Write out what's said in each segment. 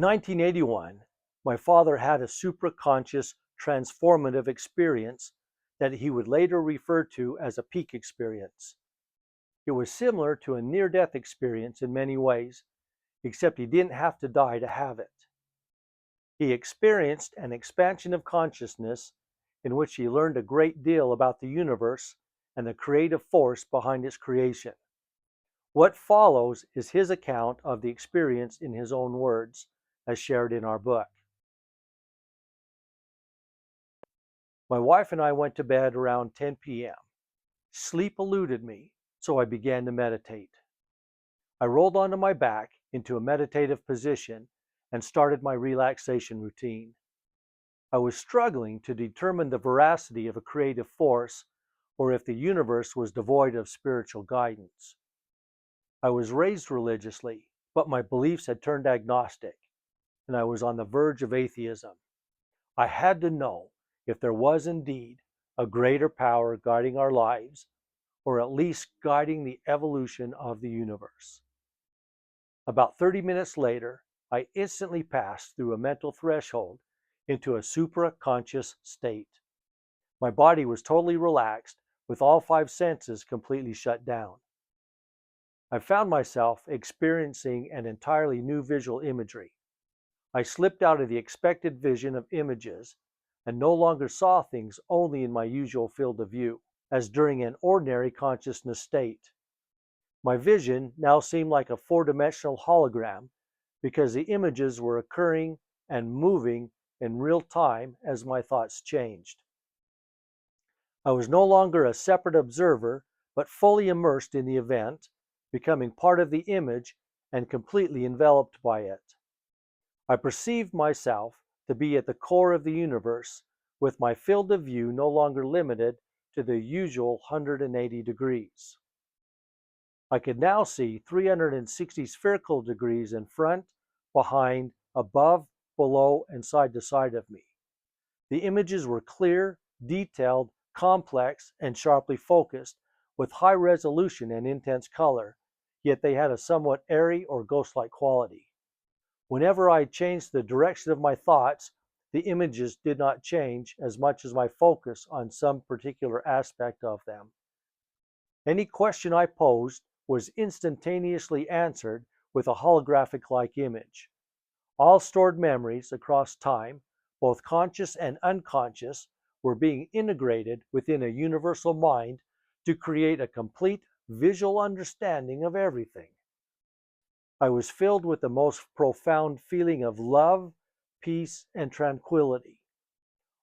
In 1981, my father had a supra-conscious transformative experience that he would later refer to as a peak experience. It was similar to a near-death experience in many ways, except he didn't have to die to have it. He experienced an expansion of consciousness in which he learned a great deal about the universe and the creative force behind its creation. What follows is his account of the experience in his own words, as shared in our book. My wife and I went to bed around 10 p.m. Sleep eluded me, so I began to meditate. I rolled onto my back into a meditative position and started my relaxation routine. I was struggling to determine the veracity of a creative force or if the universe was devoid of spiritual guidance. I was raised religiously, but my beliefs had turned agnostic, and I was on the verge of atheism. I had to know if there was indeed a greater power guiding our lives, or at least guiding the evolution of the universe. About 30 minutes later, I instantly passed through a mental threshold into a supra-conscious state. My body was totally relaxed, with all 5 senses completely shut down. I found myself experiencing an entirely new visual imagery. I slipped out of the expected vision of images and no longer saw things only in my usual field of view, as during an ordinary consciousness state. My vision now seemed like a 4-dimensional hologram because the images were occurring and moving in real time as my thoughts changed. I was no longer a separate observer, but fully immersed in the event, becoming part of the image and completely enveloped by it. I perceived myself to be at the core of the universe, with my field of view no longer limited to the usual 180 degrees. I could now see 360 spherical degrees in front, behind, above, below, and side to side of me. The images were clear, detailed, complex, and sharply focused, with high resolution and intense color, yet they had a somewhat airy or ghost-like quality. Whenever I changed the direction of my thoughts, the images did not change as much as my focus on some particular aspect of them. Any question I posed was instantaneously answered with a holographic-like image. All stored memories across time, both conscious and unconscious, were being integrated within a universal mind to create a complete visual understanding of everything. I was filled with the most profound feeling of love, peace, and tranquility.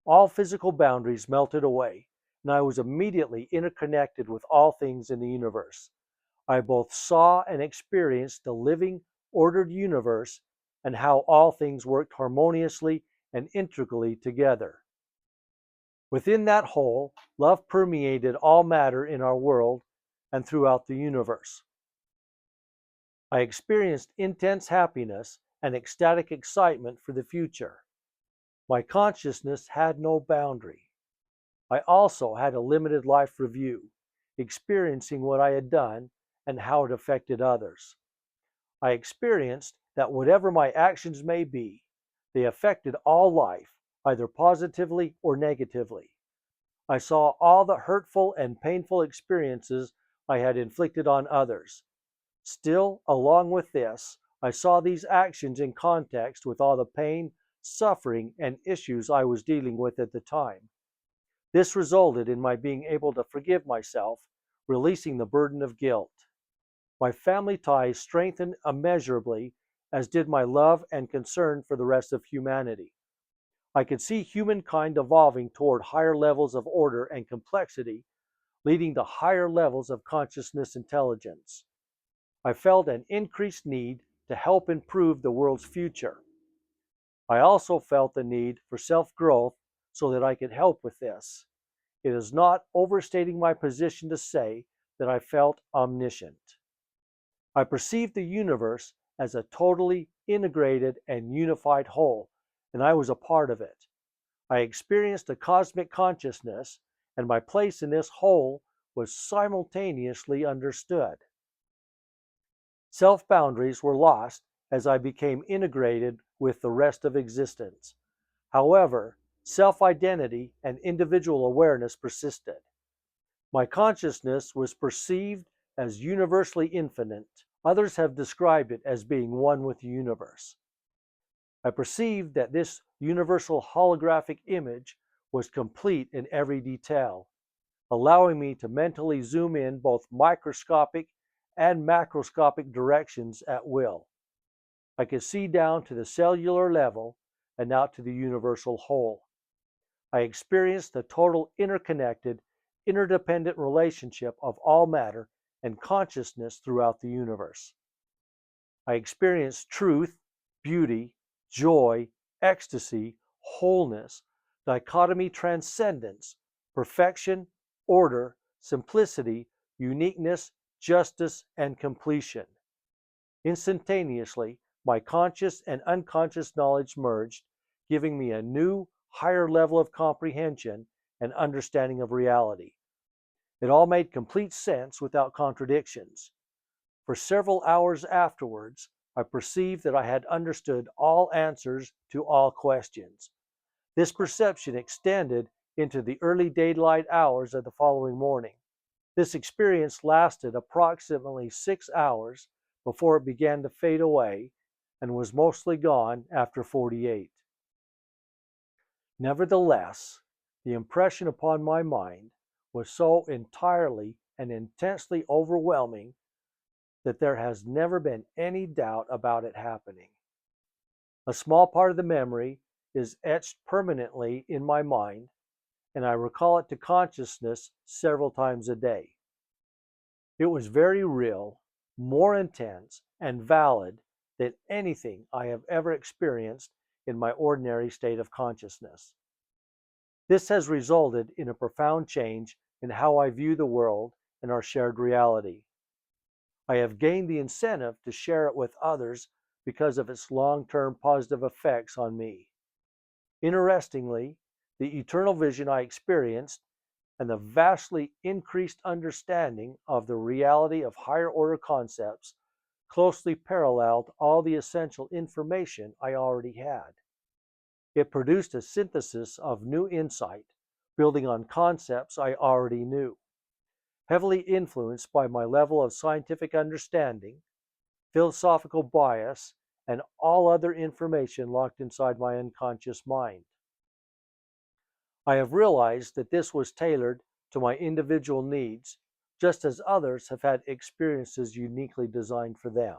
All physical boundaries melted away, and I was immediately interconnected with all things in the universe. I both saw and experienced the living, ordered universe and how all things worked harmoniously and integrally together. Within that whole, love permeated all matter in our world and throughout the universe. I experienced intense happiness and ecstatic excitement for the future. My consciousness had no boundary. I also had a limited life review, experiencing what I had done and how it affected others. I experienced that whatever my actions may be, they affected all life, either positively or negatively. I saw all the hurtful and painful experiences I had inflicted on others. Still, along with this, I saw these actions in context with all the pain, suffering, and issues I was dealing with at the time. This resulted in my being able to forgive myself, releasing the burden of guilt. My family ties strengthened immeasurably, as did my love and concern for the rest of humanity. I could see humankind evolving toward higher levels of order and complexity, leading to higher levels of consciousness intelligence. I felt an increased need to help improve the world's future. I also felt the need for self-growth so that I could help with this. It is not overstating my position to say that I felt omniscient. I perceived the universe as a totally integrated and unified whole, and I was a part of it. I experienced a cosmic consciousness, and my place in this whole was simultaneously understood. Self-boundaries were lost as I became integrated with the rest of existence. However, self-identity and individual awareness persisted. My consciousness was perceived as universally infinite. Others have described it as being one with the universe. I perceived that this universal holographic image was complete in every detail, allowing me to mentally zoom in both microscopic and macroscopic directions at will. I could see down to the cellular level and out to the universal whole. I experienced the total interconnected, interdependent relationship of all matter and consciousness throughout the universe. I experienced truth, beauty, joy, ecstasy, wholeness, dichotomy transcendence, perfection, order, simplicity, uniqueness, justice, and completion. Instantaneously, my conscious and unconscious knowledge merged, giving me a new, higher level of comprehension and understanding of reality. It all made complete sense without contradictions. For several hours afterwards, I perceived that I had understood all answers to all questions. This perception extended into the early daylight hours of the following morning. This experience lasted approximately 6 hours before it began to fade away and was mostly gone after 48. Nevertheless, the impression upon my mind was so entirely and intensely overwhelming that there has never been any doubt about it happening. A small part of the memory is etched permanently in my mind, and I recall it to consciousness several times a day. It was very real, more intense, and valid than anything I have ever experienced in my ordinary state of consciousness. This has resulted in a profound change in how I view the world and our shared reality. I have gained the incentive to share it with others because of its long-term positive effects on me. Interestingly, the eternal vision I experienced and the vastly increased understanding of the reality of higher order concepts closely paralleled all the essential information I already had. It produced a synthesis of new insight, building on concepts I already knew. Heavily influenced by my level of scientific understanding, philosophical bias, and all other information locked inside my unconscious mind. I have realized that this was tailored to my individual needs, just as others have had experiences uniquely designed for them.